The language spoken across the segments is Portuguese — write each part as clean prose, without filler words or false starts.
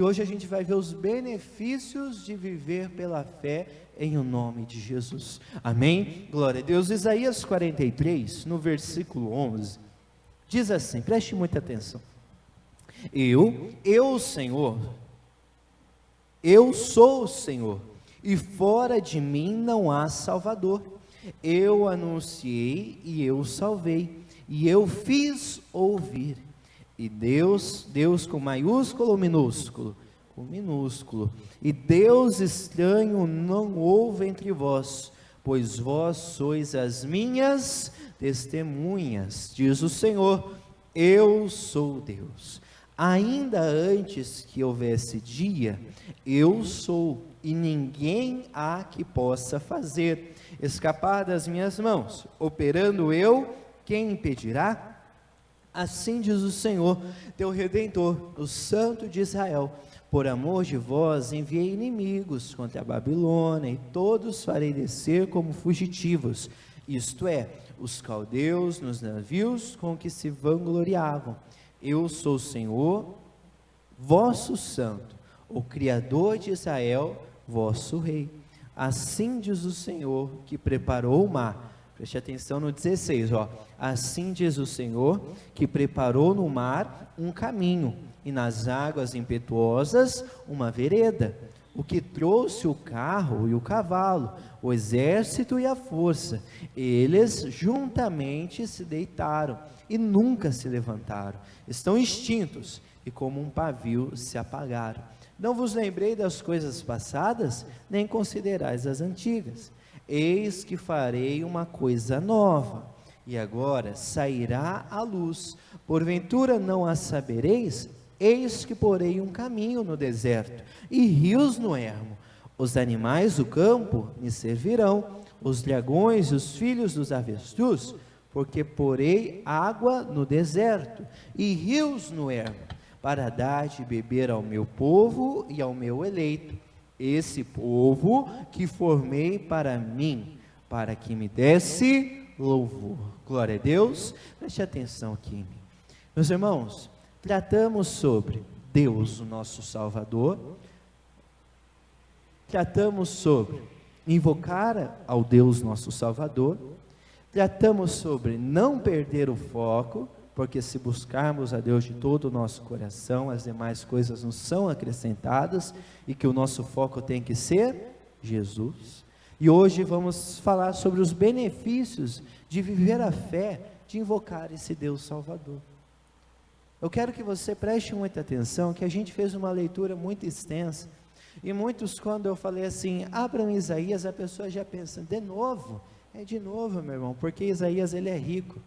E hoje a gente vai ver os benefícios de viver pela fé em o nome de Jesus. Amém? Glória a Deus. Isaías 43, no versículo 11, diz assim, preste muita atenção. Eu, Senhor, eu sou o Senhor, e fora de mim não há Salvador. Eu anunciei e eu salvei, e eu fiz ouvir. E Deus com maiúsculo ou minúsculo? Com minúsculo. E Deus estranho não houve entre vós, pois vós sois as minhas testemunhas, diz o Senhor, eu sou Deus. Ainda antes que houvesse dia, eu sou, e ninguém há que possa fazer escapar das minhas mãos. Operando eu, quem impedirá? Assim diz o Senhor, teu Redentor, o Santo de Israel: por amor de vós enviei inimigos contra a Babilônia, e todos farei descer como fugitivos, isto é, os caldeus nos navios com que se vangloriavam. Eu sou o Senhor, vosso Santo, o Criador de Israel, vosso Rei. Assim diz o Senhor, que preparou o mar. Preste atenção no 16, assim diz o Senhor, que preparou no mar um caminho, e nas águas impetuosas uma vereda, o que trouxe o carro e o cavalo, o exército e a força. Eles juntamente se deitaram, e nunca se levantaram, estão extintos, e como um pavio se apagaram. Não vos lembrei das coisas passadas, nem considerais as antigas. Eis que farei uma coisa nova, e agora sairá a luz. Porventura não a sabereis? Eis que porei um caminho no deserto, e rios no ermo. Os animais do campo me servirão, os dragões e os filhos dos avestruz, porque porei água no deserto, e rios no ermo, para dar de beber ao meu povo e ao meu eleito, esse povo que formei para mim, para que me desse louvor. Glória a Deus. Preste atenção aqui em mim. Meus irmãos, tratamos sobre Deus, o nosso Salvador, tratamos sobre invocar ao Deus nosso Salvador, tratamos sobre não perder o foco, porque se buscarmos a Deus de todo o nosso coração, as demais coisas nos são acrescentadas, e que o nosso foco tem que ser Jesus. E hoje vamos falar sobre os benefícios de viver a fé, de invocar esse Deus Salvador. Eu quero que você preste muita atenção, que a gente fez uma leitura muito extensa, e muitos, quando eu falei assim, abram Isaías, a pessoa já pensa, de novo? É de novo, meu irmão, porque Isaías ele é rico.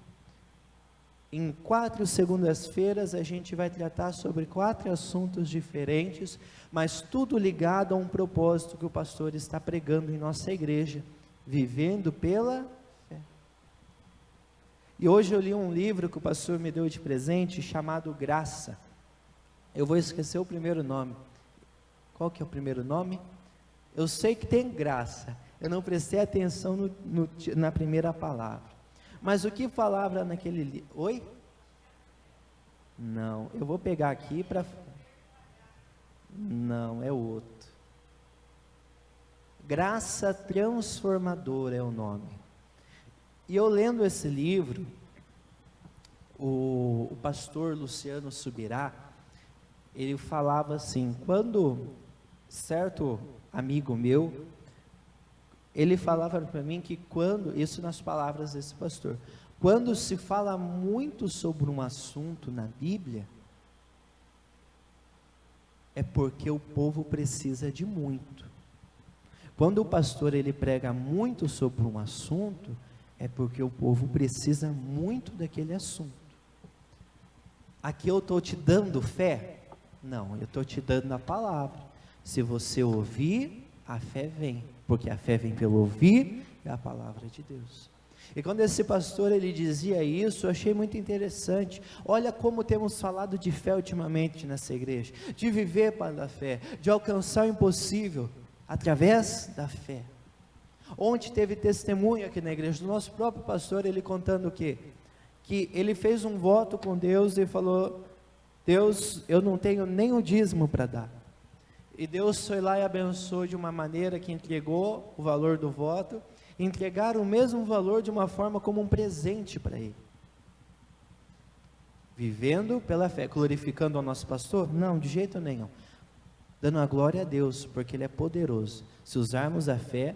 Em 4 segundas-feiras a gente vai tratar sobre 4 assuntos diferentes, mas tudo ligado a um propósito que o pastor está pregando em nossa igreja, vivendo pela fé. E hoje eu li um livro que o pastor me deu de presente, chamado Graça. Eu vou esquecer o primeiro nome. Qual que é o primeiro nome? Eu sei que tem graça, eu não prestei atenção na primeira palavra. Mas o que falava naquele livro? Oi? Não, eu vou pegar aqui para... Não, é outro. Graça Transformadora é o nome. E eu lendo esse livro, o pastor Luciano Subirá, ele falava assim, quando certo amigo meu, ele falava para mim que quando, isso nas palavras desse pastor, quando se fala muito sobre um assunto na Bíblia, é porque o povo precisa de muito. Quando o pastor ele prega muito sobre um assunto, é porque o povo precisa muito daquele assunto. Aqui eu estou te dando fé? Não, eu estou te dando a palavra. Se você ouvir, a fé vem, porque a fé vem pelo ouvir, é a palavra de Deus. E quando esse pastor ele dizia isso, eu achei muito interessante. Olha como temos falado de fé ultimamente nessa igreja, de viver para a fé, de alcançar o impossível através da fé. Ontem teve testemunho aqui na igreja do nosso próprio pastor, ele contando o quê? Que ele fez um voto com Deus e falou: Deus, eu não tenho nem o dízimo para dar. E Deus foi lá e abençoou de uma maneira que entregou o valor do voto, entregaram o mesmo valor de uma forma como um presente para ele. Vivendo pela fé, glorificando ao nosso pastor? Não, de jeito nenhum. Dando a glória a Deus, porque Ele é poderoso. Se usarmos a fé,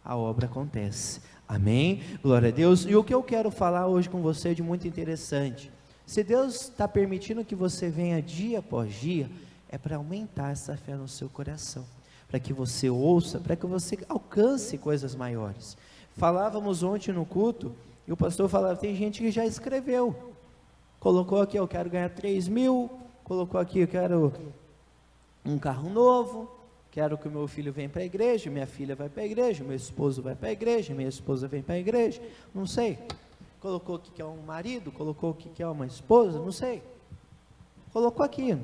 a obra acontece. Amém? Glória a Deus. E o que eu quero falar hoje com você é de muito interessante. Se Deus está permitindo que você venha dia após dia, é para aumentar essa fé no seu coração, para que você ouça, para que você alcance coisas maiores. Falávamos ontem no culto, e o pastor falava, tem gente que já escreveu, colocou aqui, eu quero ganhar 3 mil, colocou aqui, eu quero um carro novo, quero que o meu filho venha para a igreja, minha filha vai para a igreja, meu esposo vai para a igreja, minha esposa vem para a igreja, não sei, colocou que quer um marido, colocou que quer uma esposa, não sei, colocou aqui.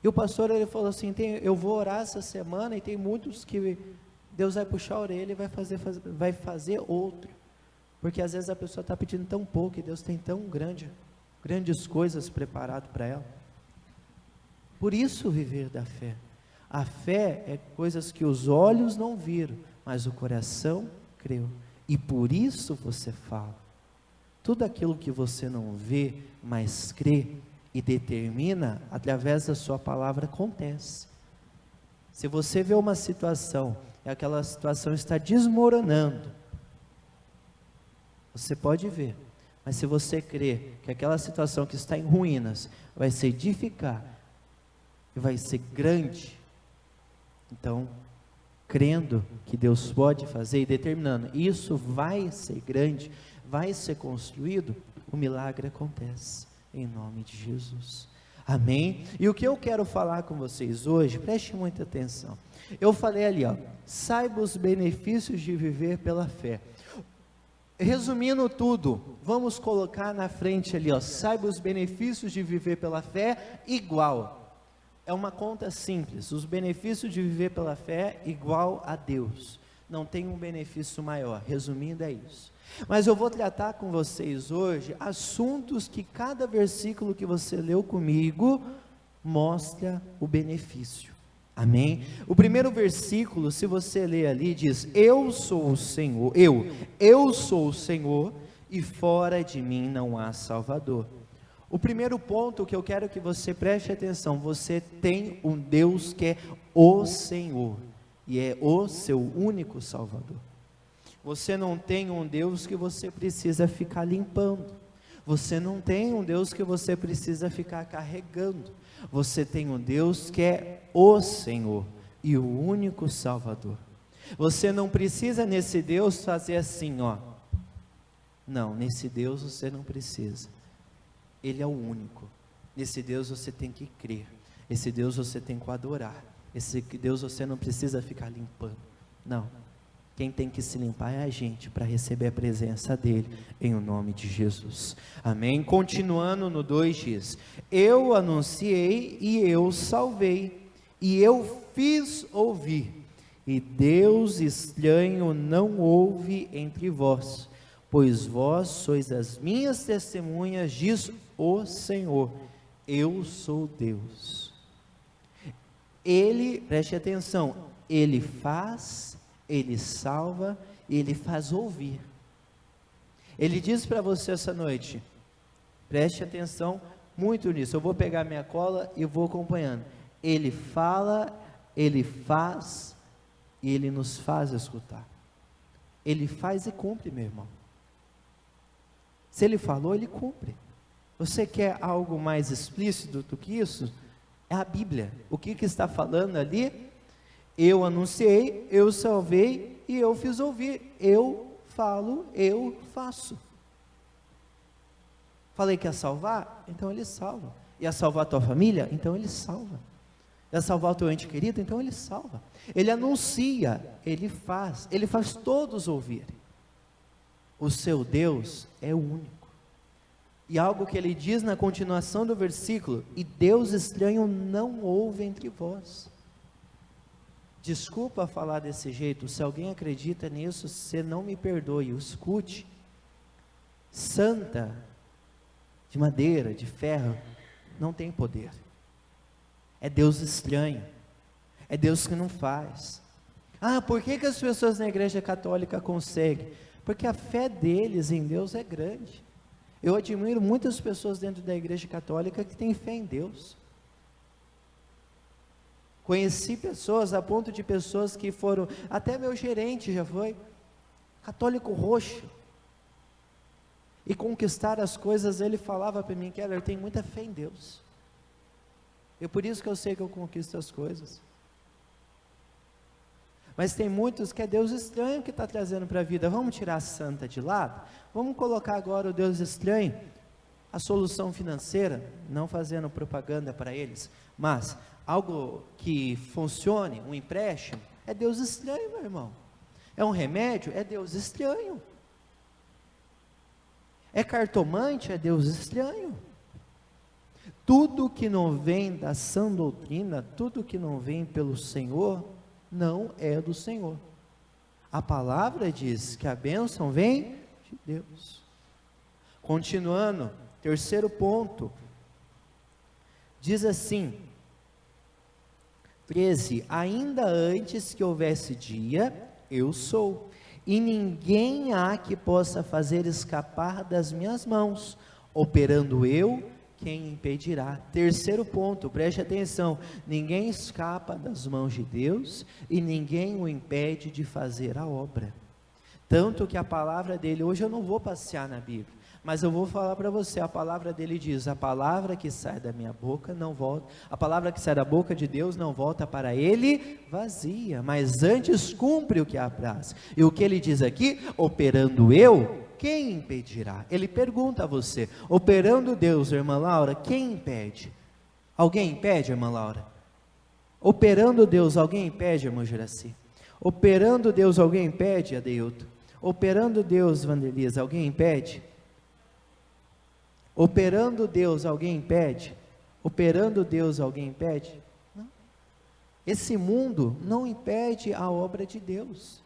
E o pastor, ele falou assim, eu vou orar essa semana, e tem muitos que Deus vai puxar a orelha e vai fazer outro, porque às vezes a pessoa está pedindo tão pouco, e Deus tem tão grandes coisas preparado para ela. Por isso viver da fé. A fé é coisas que os olhos não viram, mas o coração creu, e por isso você fala. Tudo aquilo que você não vê, mas crê, e determina, através da sua palavra, acontece. Se você vê uma situação, e aquela situação está desmoronando, você pode ver, mas se você crê que aquela situação que está em ruínas, vai se edificar, e vai ser grande, então, crendo que Deus pode fazer, e determinando, isso vai ser grande, vai ser construído, o milagre acontece. Em nome de Jesus, amém? E o que eu quero falar com vocês hoje, preste muita atenção, eu falei ali, saiba os benefícios de viver pela fé. Resumindo tudo, vamos colocar na frente ali, saiba os benefícios de viver pela fé, igual, é uma conta simples, os benefícios de viver pela fé, igual a Deus, não tem um benefício maior, resumindo é isso. Mas eu vou tratar com vocês hoje assuntos que cada versículo que você leu comigo mostra o benefício, amém? O primeiro versículo, se você ler ali, diz, eu sou o Senhor, eu sou o Senhor, e fora de mim não há Salvador. O primeiro ponto que eu quero que você preste atenção, você tem um Deus que é o Senhor, e é o seu único Salvador. Você não tem um Deus que você precisa ficar limpando, você não tem um Deus que você precisa ficar carregando, você tem um Deus que é o Senhor, e o único Salvador. Você não precisa nesse Deus fazer assim, não, nesse Deus você não precisa, Ele é o único, nesse Deus você tem que crer, esse Deus você tem que adorar, esse Deus você não precisa ficar limpando, não, quem tem que se limpar é a gente, para receber a presença dEle, em o nome de Jesus, amém? Continuando no 2 diz, eu anunciei e eu salvei, e eu fiz ouvir, e Deus estranho não houve entre vós, pois vós sois as minhas testemunhas, diz o Senhor, eu sou Deus. Ele, preste atenção, Ele faz, Ele salva, Ele faz ouvir. Ele diz para você essa noite, preste atenção muito nisso, eu vou pegar minha cola e vou acompanhando. Ele fala, Ele faz, e Ele nos faz escutar. Ele faz e cumpre, meu irmão. Se Ele falou, Ele cumpre. Você quer algo mais explícito do que isso? É a Bíblia. O que está falando ali? Eu anunciei, eu salvei e eu fiz ouvir. Eu falo, eu faço. Falei que ia salvar? Então Ele salva. Ia salvar a tua família? Então Ele salva. Ia salvar o teu ente querido? Então Ele salva. Ele anuncia, Ele faz todos ouvirem. O seu Deus é o único. E algo que ele diz na continuação do versículo, e Deus estranho não houve entre vós. Desculpa falar desse jeito, se alguém acredita nisso, você não me perdoe, escute. Santa, de madeira, de ferro, não tem poder. É Deus estranho. É Deus que não faz. Ah, por que as pessoas na igreja católica conseguem? Porque a fé deles em Deus é grande. Eu admiro muitas pessoas dentro da igreja católica que têm fé em Deus. Conheci pessoas, a ponto de pessoas que foram, até meu gerente já foi, católico roxo. E conquistar as coisas, ele falava para mim, Keller, eu tenho muita fé em Deus. E por isso que eu sei que eu conquisto as coisas. Mas tem muitos que é Deus estranho que está trazendo para a vida. Vamos tirar a santa de lado? Vamos colocar agora o Deus estranho, a solução financeira, não fazendo propaganda para eles, mas algo que funcione, um empréstimo, é Deus estranho, meu irmão. É um remédio, é Deus estranho. É cartomante, é Deus estranho. Tudo que não vem da sã doutrina, tudo que não vem pelo Senhor, não é do Senhor. A palavra diz que a bênção vem de Deus. Continuando, terceiro ponto, diz assim, 13, ainda antes que houvesse dia, eu sou, e ninguém há que possa fazer escapar das minhas mãos, operando eu, quem impedirá? Terceiro ponto, preste atenção, ninguém escapa das mãos de Deus, e ninguém o impede de fazer a obra, tanto que a palavra dele, hoje eu não vou passear na Bíblia, mas eu vou falar para você, a palavra dele diz, a palavra que sai da minha boca não volta, a palavra que sai da boca de Deus não volta para ele vazia, mas antes cumpre o que apraz, e o que ele diz aqui, operando eu, quem impedirá? Ele pergunta a você, operando Deus, irmã Laura, quem impede? Alguém impede, irmã Laura? Operando Deus, alguém impede, irmã Juraci? Operando Deus, alguém impede, Adeilton? Operando Deus, Vanderliza, alguém impede? Operando Deus, alguém impede? Operando Deus, alguém impede? Não. Esse mundo não impede a obra de Deus,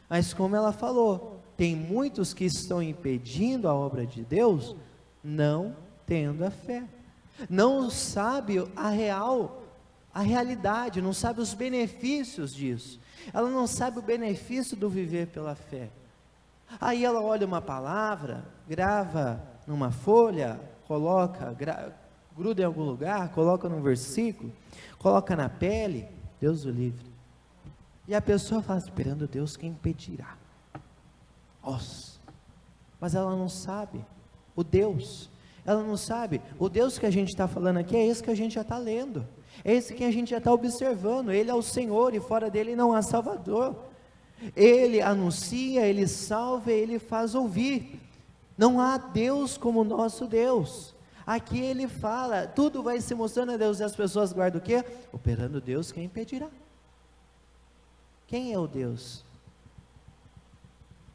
mas como ela falou, tem muitos que estão impedindo a obra de Deus, não tendo a fé, não sabe a realidade, não sabe os benefícios disso, ela não sabe o benefício do viver pela fé, aí ela olha uma palavra, grava numa folha, coloca, gruda em algum lugar, coloca num versículo, coloca na pele, Deus o livre, e a pessoa fala, esperando Deus, quem impedirá? Nossa, mas ela não sabe o Deus, ela não sabe, o Deus que a gente está falando aqui é esse que a gente já está lendo, é esse que a gente já está observando, Ele é o Senhor e fora dele não há Salvador, Ele anuncia, Ele salva, Ele faz ouvir, não há Deus como o nosso Deus, aqui Ele fala, tudo vai se mostrando a Deus e as pessoas guardam o quê? Operando Deus, quem impedirá? Quem é o Deus?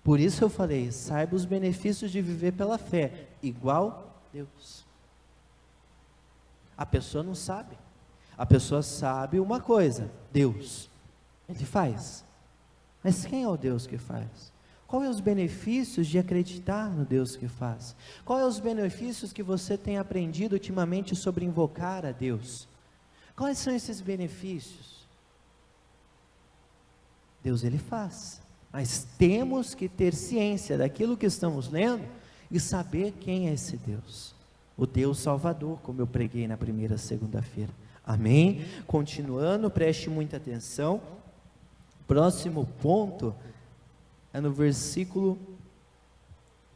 Por isso eu falei, saiba os benefícios de viver pela fé, igual Deus. A pessoa não sabe, a pessoa sabe uma coisa, Deus, Ele faz, mas quem é o Deus que faz? Qual é os benefícios de acreditar no Deus que faz? Qual é os benefícios que você tem aprendido ultimamente sobre invocar a Deus? Quais são esses benefícios? Deus Ele faz, mas temos que ter ciência daquilo que estamos lendo e saber quem é esse Deus, o Deus Salvador, como eu preguei na primeira segunda-feira, amém? Continuando, preste muita atenção, próximo ponto é no versículo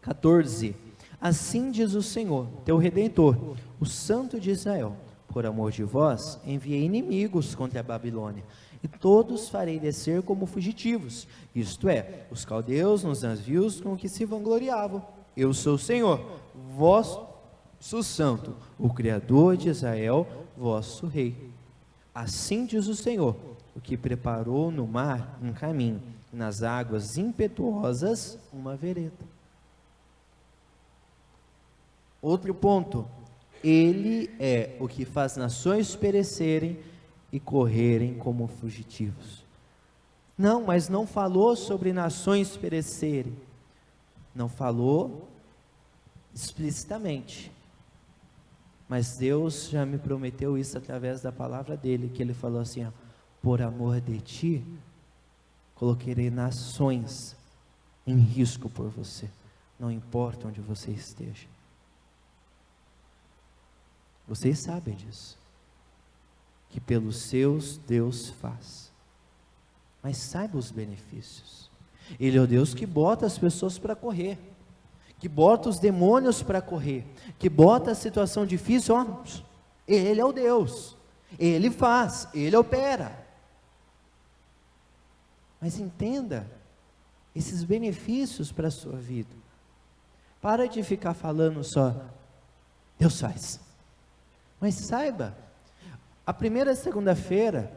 14, assim diz o Senhor, teu Redentor, o Santo de Israel, por amor de vós, enviei inimigos contra a Babilônia, e todos farei descer como fugitivos, isto é, os caldeus nos navios com que se vangloriavam, eu sou o Senhor, vosso Santo, o Criador de Israel, vosso Rei, assim diz o Senhor, o que preparou no mar um caminho, e nas águas impetuosas uma vereda. Outro ponto, Ele é o que faz nações perecerem e correrem como fugitivos. Não, mas não falou sobre nações perecerem, não falou explicitamente, Mas Deus já me prometeu isso através da palavra dele, que ele falou assim, ó, por amor de ti, colocarei nações em risco por você, não importa onde você esteja. Vocês sabem disso, que pelos seus Deus faz, mas saiba os benefícios. Ele é o Deus que bota as pessoas para correr, que bota os demônios para correr, que bota a situação difícil, ó, Ele é o Deus, Ele faz, Ele opera. Mas entenda esses benefícios para a sua vida. Para de ficar falando só, Deus faz. Mas saiba, a primeira segunda-feira,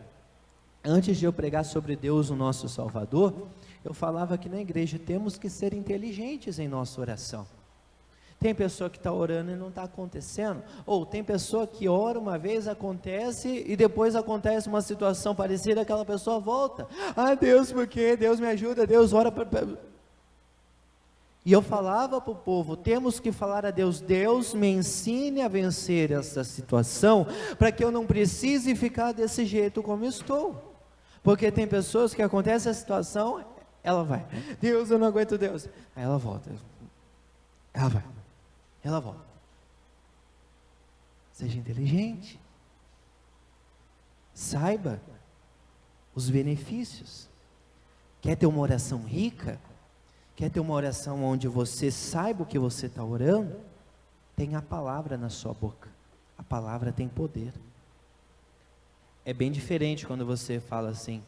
antes de eu pregar sobre Deus, o nosso Salvador, eu falava aqui na igreja, temos que ser inteligentes em nossa oração. Tem pessoa que está orando e não está acontecendo, ou tem pessoa que ora uma vez, acontece, e depois acontece uma situação parecida, aquela pessoa volta, Deus, por quê? Deus me ajuda, Deus ora, e eu falava para o povo, temos que falar a Deus, Deus me ensine a vencer essa situação, para que eu não precise ficar desse jeito como estou, porque tem pessoas que acontece a situação, ela vai, Deus, eu não aguento Deus, aí ela volta, ela vai, ela volta. Seja inteligente, saiba os benefícios. Quer ter uma oração rica? Quer ter uma oração onde você saiba o que você está orando? Tenha a palavra na sua boca, a palavra tem poder. É bem diferente quando você fala assim,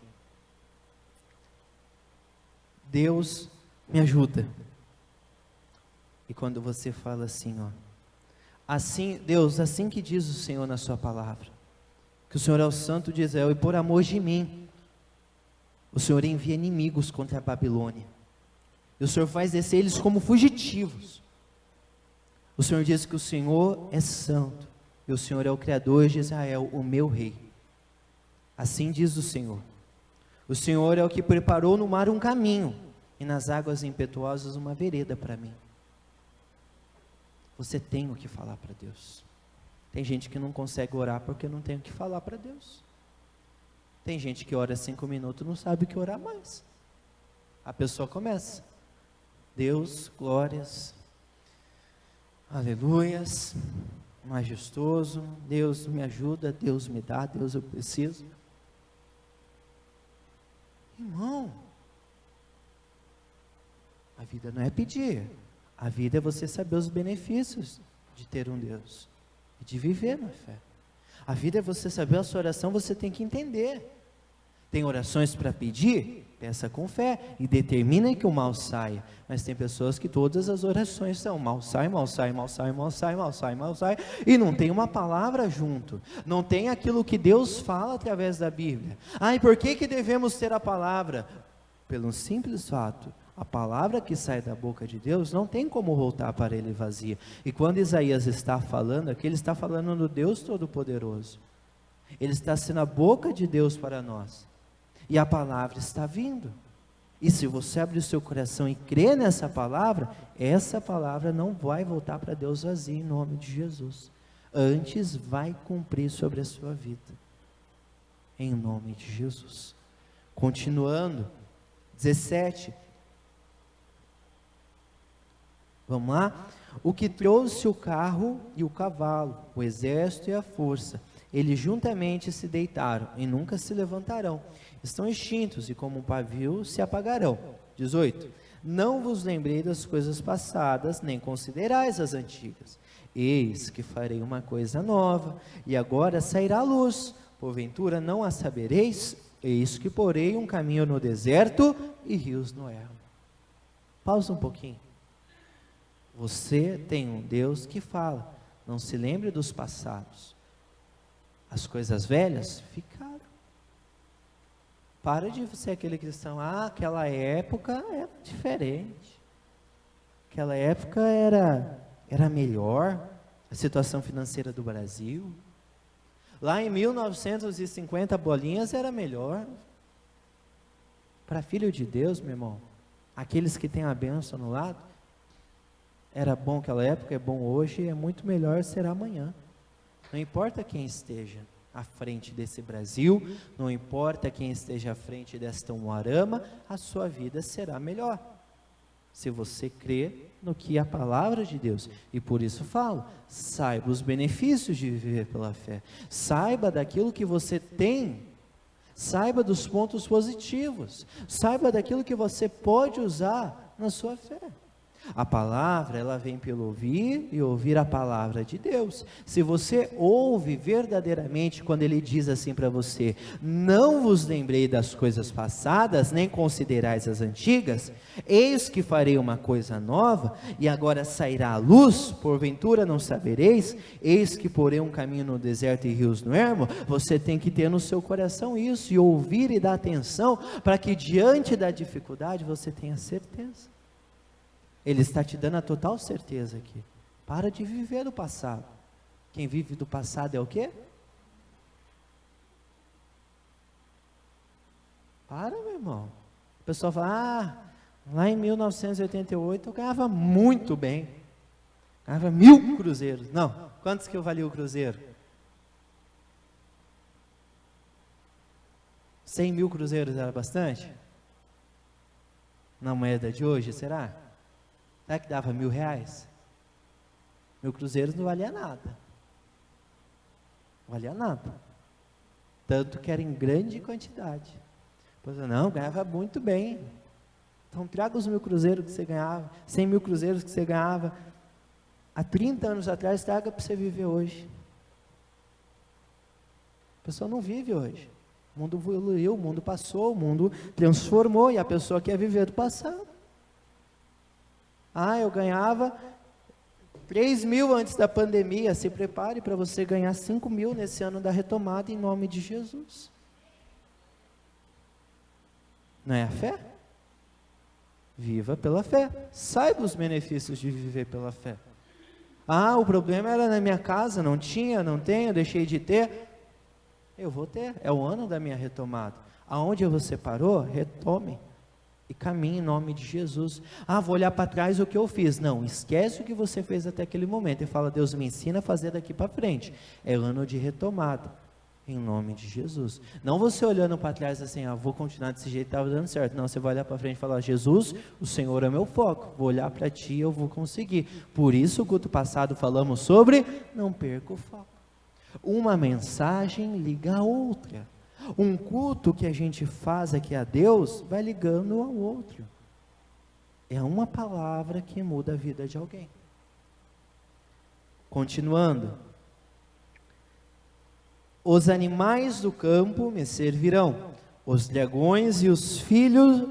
Deus me ajuda. E quando você fala assim, ó, assim, Deus, assim que diz o Senhor na sua palavra, que o Senhor é o santo de Israel, e por amor de mim, o Senhor envia inimigos contra a Babilônia, e o Senhor faz descer eles como fugitivos. O Senhor diz que o Senhor é santo, e o Senhor é o Criador de Israel, o meu rei. Assim diz o Senhor. O Senhor é o que preparou no mar um caminho, e nas águas impetuosas uma vereda para mim. Você tem o que falar para Deus. Tem gente que não consegue orar porque não tem o que falar para Deus. Tem gente que ora 5 minutos e não sabe o que orar mais. A pessoa começa, Deus, glórias, aleluias, majestoso, Deus me ajuda, Deus me dá, Deus eu preciso. Irmão, a vida não é pedir, a vida é você saber os benefícios de ter um Deus e de viver na fé. A vida é você saber a sua oração, você tem que entender. Tem orações para pedir? Peça com fé e determina que o mal saia. Mas tem pessoas que todas as orações são mal sai, mal sai, mal sai, mal sai, mal sai, mal sai, e não tem uma palavra junto, não tem aquilo que Deus fala através da Bíblia. E por que devemos ter a palavra? Pelo simples fato, a palavra que sai da boca de Deus não tem como voltar para ele vazia. E quando Isaías está falando aqui, ele está falando do Deus Todo-Poderoso. Ele está sendo a boca de Deus para nós. E a palavra está vindo. E se você abrir o seu coração e crer nessa palavra, essa palavra não vai voltar para Deus vazia em nome de Jesus. Antes vai cumprir sobre a sua vida. Em nome de Jesus. Continuando, 17. Vamos lá? O que trouxe o carro e o cavalo, o exército e a força, eles juntamente se deitaram e nunca se levantarão. Estão extintos e como um pavio se apagarão. 18. Não vos lembrei das coisas passadas, nem considerais as antigas. Eis que farei uma coisa nova, e agora sairá a luz. Porventura não a sabereis? Eis que porei um caminho no deserto e rios no ermo. Pausa um pouquinho. Você tem um Deus que fala, não se lembre dos passados. As coisas velhas ficaram. Para de ser aquele cristão, aquela época era diferente. Aquela época era melhor, a situação financeira do Brasil. Lá em 1950, bolinhas era melhor. Para filho de Deus, meu irmão, aqueles que têm a bênção no lado, era bom aquela época, é bom hoje, é muito melhor será amanhã. Não importa quem esteja à frente desse Brasil, não importa quem esteja à frente desta Umuarama, a sua vida será melhor, se você crer no que é a palavra de Deus. E por isso falo, saiba os benefícios de viver pela fé, saiba daquilo que você tem, saiba dos pontos positivos, saiba daquilo que você pode usar na sua fé. A palavra, ela vem pelo ouvir e ouvir a palavra de Deus. Se você ouve verdadeiramente quando ele diz assim para você: não vos lembrei das coisas passadas, nem considerais as antigas, eis que farei uma coisa nova, e agora sairá a luz, porventura não sabereis, eis que porei um caminho no deserto e rios no ermo. Você tem que ter no seu coração isso, e ouvir e dar atenção, para que diante da dificuldade você tenha certeza. Ele está te dando a total certeza aqui. Para de viver do passado. Quem vive do passado é o quê? Para, meu irmão. O pessoal fala: lá em 1988 eu ganhava muito bem. Ganhava 1.000 cruzeiros. Não, quantos que eu valia o cruzeiro? 100.000 cruzeiros era bastante? Na moeda de hoje, será? Será que dava R$1.000? 1.000 cruzeiros não valia nada. Não valia nada. Tanto que era em grande quantidade. Pois não, ganhava muito bem. Então traga os 1.000 cruzeiros que você ganhava, 100.000 cruzeiros que você ganhava há 30 anos atrás, traga para você viver hoje. A pessoa não vive hoje. O mundo evoluiu, o mundo passou, o mundo transformou, e a pessoa quer viver do passado. Eu ganhava 3.000 antes da pandemia. Se prepare para você ganhar 5.000 nesse ano da retomada, em nome de Jesus. Não é a fé? Viva pela fé. Saiba os benefícios de viver pela fé. O problema era na minha casa, não tinha, não tenho, deixei de ter. Eu vou ter, é o ano da minha retomada. Aonde você parou, retome. E caminhe em nome de Jesus. Vou olhar para trás o que eu fiz. Não, esquece o que você fez até aquele momento. E fala: Deus, me ensina a fazer daqui para frente. É ano de retomada, em nome de Jesus. Não você olhando para trás assim: vou continuar desse jeito, estava dando certo. Não, você vai olhar para frente e falar: Jesus, o Senhor é meu foco. Vou olhar para Ti e eu vou conseguir. Por isso, o culto passado falamos sobre não perca o foco. Uma mensagem liga a outra. Um culto que a gente faz aqui a Deus, vai ligando ao outro. É uma palavra que muda a vida de alguém. Continuando. Os animais do campo me servirão, os dragões e os filhos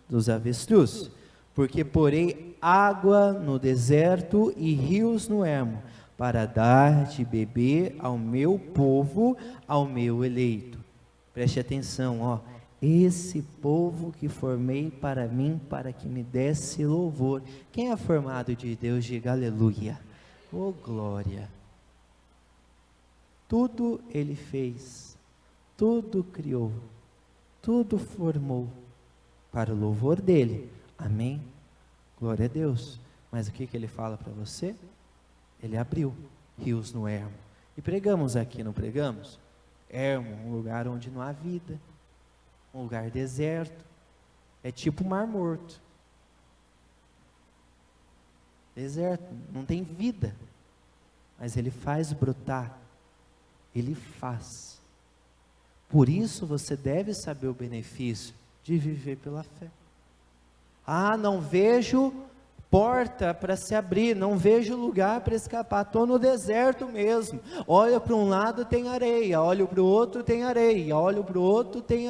dos avestruz, porque porei água no deserto e rios no ermo, para dar de beber ao meu povo, ao meu eleito. Preste atenção, esse povo que formei para mim, para que me desse louvor. Quem é formado de Deus, diga aleluia. Oh, glória. Tudo Ele fez, tudo criou, tudo formou para o louvor dEle. Amém? Glória a Deus. Mas o que Ele fala para você? Ele abriu rios no ermo. E pregamos aqui, não pregamos? Ermo, um lugar onde não há vida, um lugar deserto, é tipo Mar Morto. Deserto, não tem vida, mas Ele faz brotar, Ele faz. Por isso você deve saber o benefício de viver pela fé. Não vejo porta para se abrir, não vejo lugar para escapar, estou no deserto mesmo. Olha para um lado, tem areia, olho para o outro, tem areia, olho para o outro, tem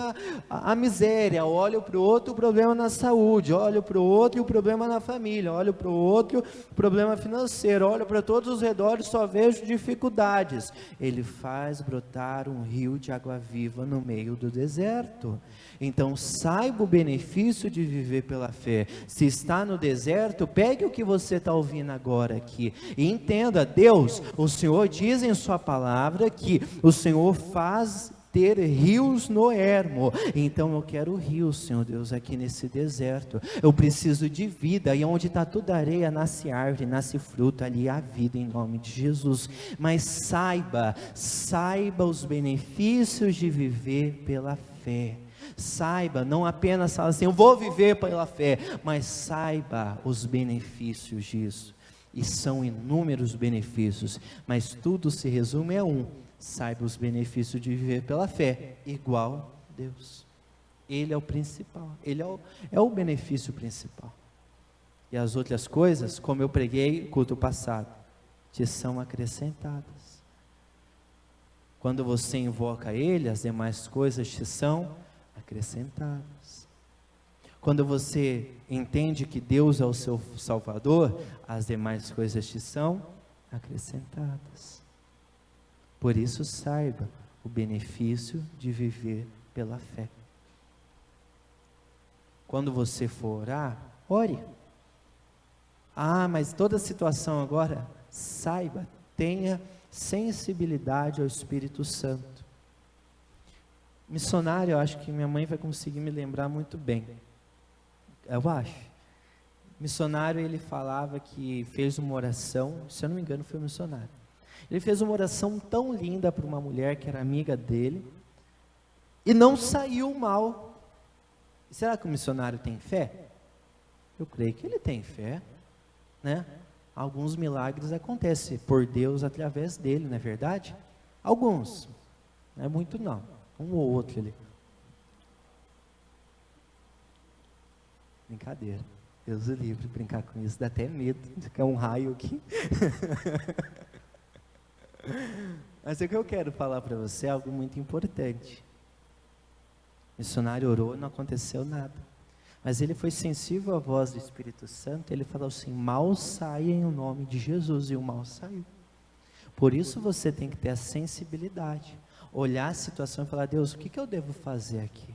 a miséria, olho para o outro, o problema na saúde, olho para o outro, o problema na família, olho para o outro, o problema financeiro, olho para todos os redores, só vejo dificuldades. Ele faz brotar um rio de água viva no meio do deserto. Então saiba o benefício de viver pela fé. Se está no deserto, pegue o que você está ouvindo agora aqui e entenda: Deus, o Senhor diz em sua palavra que o Senhor faz ter rios no ermo. Então eu quero rios, Senhor Deus, aqui nesse deserto. Eu preciso de vida, e onde está toda areia, nasce árvore, nasce fruta, ali há vida, em nome de Jesus. Mas saiba os benefícios de viver pela fé. Saiba, não apenas fala assim, eu vou viver pela fé, mas saiba os benefícios disso. E são inúmeros benefícios, mas tudo se resume a um: saiba os benefícios de viver pela fé, igual Deus. Ele é o principal, Ele é o benefício principal. E as outras coisas, como eu preguei no culto passado, te são acrescentadas. Quando você invoca Ele, as demais coisas te são acrescentadas. Quando você entende que Deus é o seu Salvador, as demais coisas te são acrescentadas. Por isso, saiba o benefício de viver pela fé. Quando você for orar, ore. Mas toda situação agora, saiba, tenha sensibilidade ao Espírito Santo. Missionário, eu acho que minha mãe vai conseguir me lembrar muito bem. Eu acho. Missionário, ele falava que fez uma oração, se eu não me engano foi um missionário. Ele fez uma oração tão linda para uma mulher que era amiga dele, e não saiu mal. Será que o missionário tem fé? Eu creio que ele tem fé, né? Alguns milagres acontecem por Deus através dele, não é verdade? Alguns, não é muito não, um ou outro ali. Brincadeira, Deus o livre, brincar com isso, dá até medo de cair um raio aqui. Mas o que eu quero falar para você é algo muito importante. O missionário orou, não aconteceu nada, mas ele foi sensível à voz do Espírito Santo. Ele falou assim: mal saia em nome de Jesus, e o mal saiu. Por isso você tem que ter a sensibilidade, olhar a situação e falar: Deus, o que eu devo fazer aqui?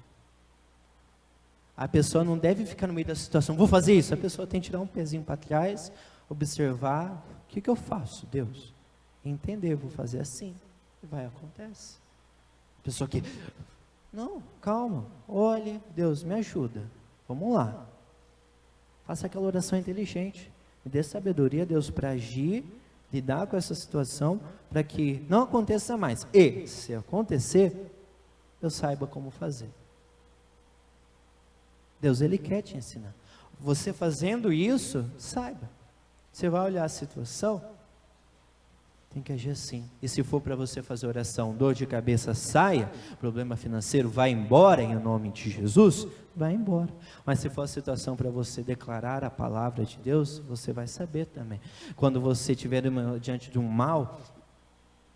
A pessoa não deve ficar no meio da situação, vou fazer isso. A pessoa tem que tirar um pezinho para trás, observar: o que eu faço, Deus? Entender, vou fazer assim, e vai, acontece. A pessoa que, não, calma, olhe, Deus, me ajuda, vamos lá. Faça aquela oração inteligente, me dê sabedoria, Deus, para agir, lidar com essa situação, para que não aconteça mais. E, se acontecer, eu saiba como fazer. Deus, Ele quer te ensinar. Você fazendo isso, saiba. Você vai olhar a situação, tem que agir assim. E se for para você fazer oração, dor de cabeça saia, problema financeiro vai embora em nome de Jesus, vai embora. Mas se for a situação para você declarar a palavra de Deus, você vai saber também. Quando você estiver diante de um mal,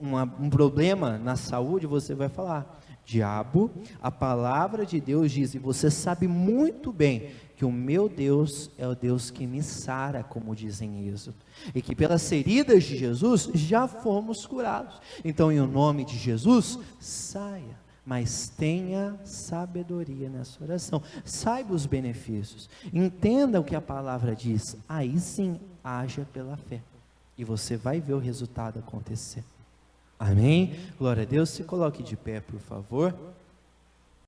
um problema na saúde, você vai falar: diabo, a palavra de Deus diz, e você sabe muito bem que o meu Deus é o Deus que me sara, como dizem em Êxodo, e que pelas feridas de Jesus já fomos curados. Então, em nome de Jesus, saia, mas tenha sabedoria nessa oração, saiba os benefícios, entenda o que a palavra diz, aí sim, haja pela fé, e você vai ver o resultado acontecer. Amém? Glória a Deus. Se coloque de pé, por favor.